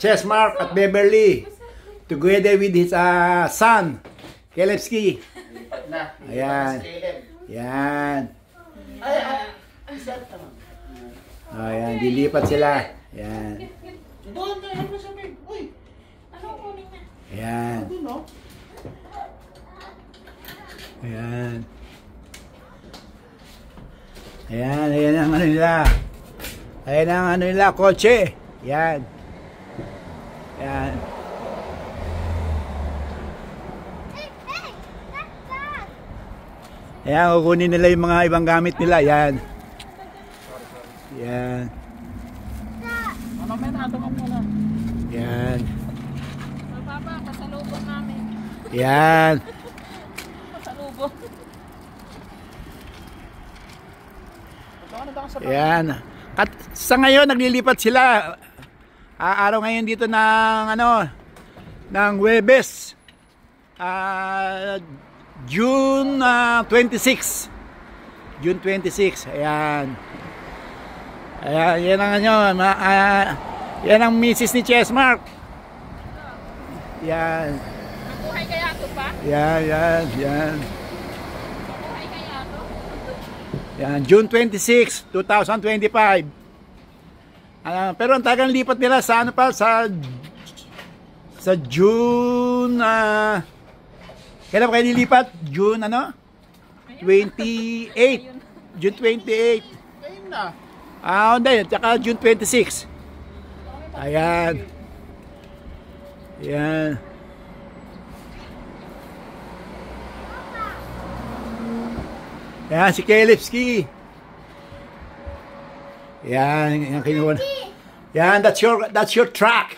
Chessmark at Beverly together with his son, Kelevsky. Ayan. Ayan. Ayan, dilipat sila. Ayan. Ayan. Ayan. Ayan, ayan ang ano nila. Ayan ang ano nila, kotse. Ayan. Ayan. Ayan, kukunin nila yung mga ibang gamit nila. Ayan. Ayan. Ayan. Papa, pasalubong namin. Ayan. Pasalubong. Ayan. At sa ngayon naglilipat sila. Araw ngayon dito ng ano, ng Huwebes. June 26. June 26. Ayan. Ayan, yan ang ano, yan ang misis ni Chessmark. Yan. Mabuhay kaya ito pa? Yan, yan, yan. Mabuhay kaya ito? Yan, June 26, 2025. Pero ang tagang lipat nila sa ano pa, sa June, kailan pa kayo nilipat? June ano? 28. June 28. Ayun na. Hindi, tsaka June 26. Ayan. Ayan. Ayan, si Kelevsky. Ayan, yan kinuha. Ayan, that's your track.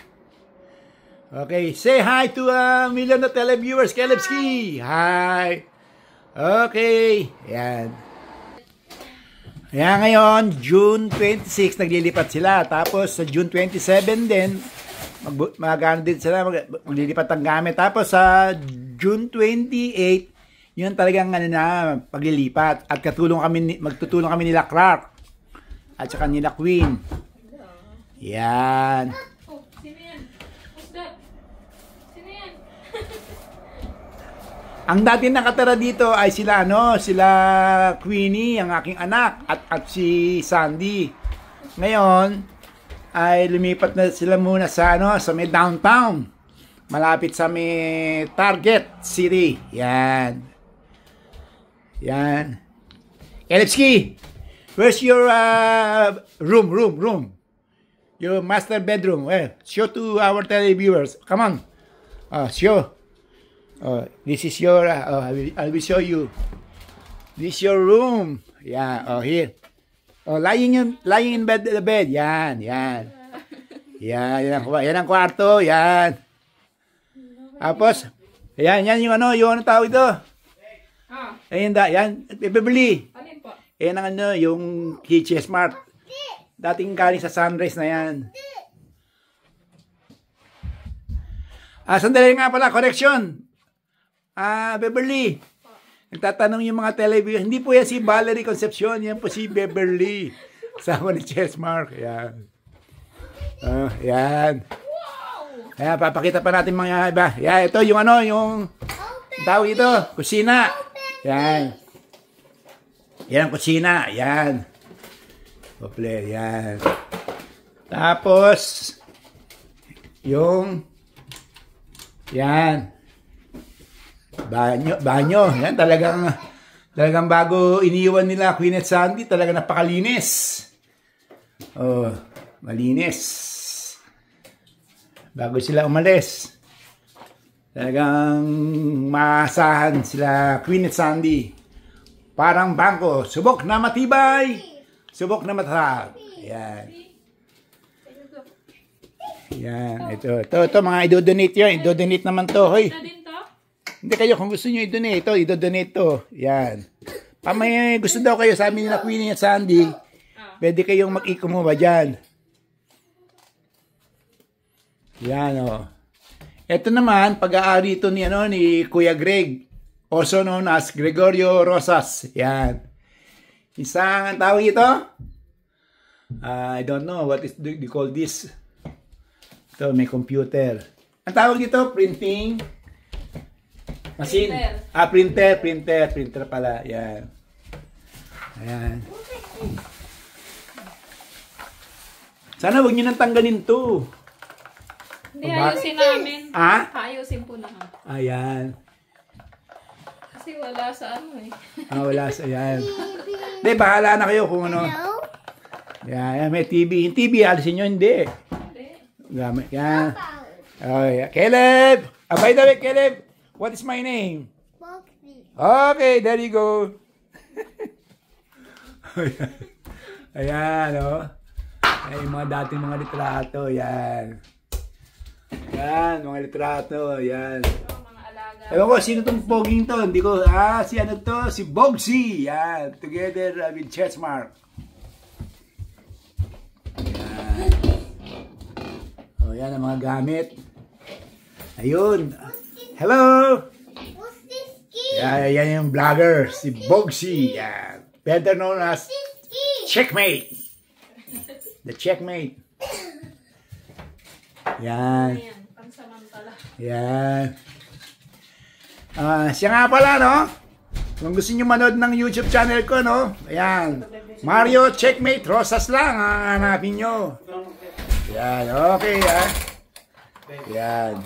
Okay, say hi to a million of televiewers, Kelevsky. Hi. Okay, ayan. Ayan ngayon, June 26, naglilipat sila. Tapos sa June 27 din, mag-ano din sila, maglilipat ang gamit. Tapos sa June 28, yun talagang ano na, paglilipat. At magtutulong kami nila Clark. At saka nila Queen. Yan. Oh, sino yan? Who's that? Sino yan? Ang dati nakatira dito ay sila sila Queenie, ang aking anak, at si Sandy. Ngayon ay lumipat na sila muna sa sa may downtown. Malapit sa may Target City. Yan. Yan. Kelevsky, where's your room? Your master bedroom. Well, show to our televiewers. Come on. Show. This is your, I will show you. This is your room. Yeah, here. Lying in the bed. Yan. Yan, yan ang kwarto. Yan. Tapos, yan yung yung tawag ito. Ayan yan. Beverly. Alin po? Ayan ang yung Chessmark. Dating galing sa Sunrise na yan. Sandali nga pala, correction. Beverly. Nagtatanong yung mga television. Hindi po yan si Valerie Concepcion. Yan po si Beverly. Sama ni Chessmark. Yan. Yan. Ayan, papakita pa natin mga iba. Yan, ito yung yung tawag ito. Kusina. Yan. Yan ang kusina. Yan. Ople, yan. Tapos, yung yan. Banyo. Yan, talagang bago iniwan nila Queen at Sandy, talagang napakalinis. Malinis. Bago sila umalis. Talagang maasahan sila Queen at Sandy. Parang bangko. Subok na matibay. Subok na matatag. Yan. Yan. Ito mga idodonate yun. Idodonate naman to. Hoy. Hindi kayo, kung gusto nyo i-donate ito, i-donate to. Yan. Pamay gusto daw kayo, sabi nila Queenie at Sandy, pwede kayong mag-ikumuha dyan. Yan, Ito naman, pag-aari ito ni Kuya Greg, also known as Gregorio Rosas. Yan. Isang tawag ito? I don't know what is they call this. Ito, may computer. Ang tawag dito, printing machine. Printer. Printer pala. Yan. Ayan. Sana huwag nyo nang tanggalin to. Hindi, ayusin namin. Ah? Ayusin po na. Ayan. Kasi wala sa ano eh. Wala sa yan. Hindi, bahala na kayo kung ano. Yan, may TV. Yung TV, alisin nyo, hindi. Gamit. Yan. Okay, Caleb! By the way, Caleb, what is my name? Okay, there you go. Ayan, oh. Ay, mga dating mga litrato, yan. Yan, mga litrato, yan. Mga alaga. Ewan ko, sino tong poging to? Hindi ko, si ano to? Si Bogsy, yan. Together with Chessmark. Yan. O, yan ang mga gamit. Ayun. Hello! Yan, yan yung vlogger, si Bogsy. Yan. Better known as Checkmate. The Checkmate. Yan. Ayan, pansamantala. Yan. Siya nga pala, no? Kung gusto niyo manood ng YouTube channel ko, no? Ayan. Mario Checkmate Rosas lang ang hanapin nyo. Yan. Okay, Yan.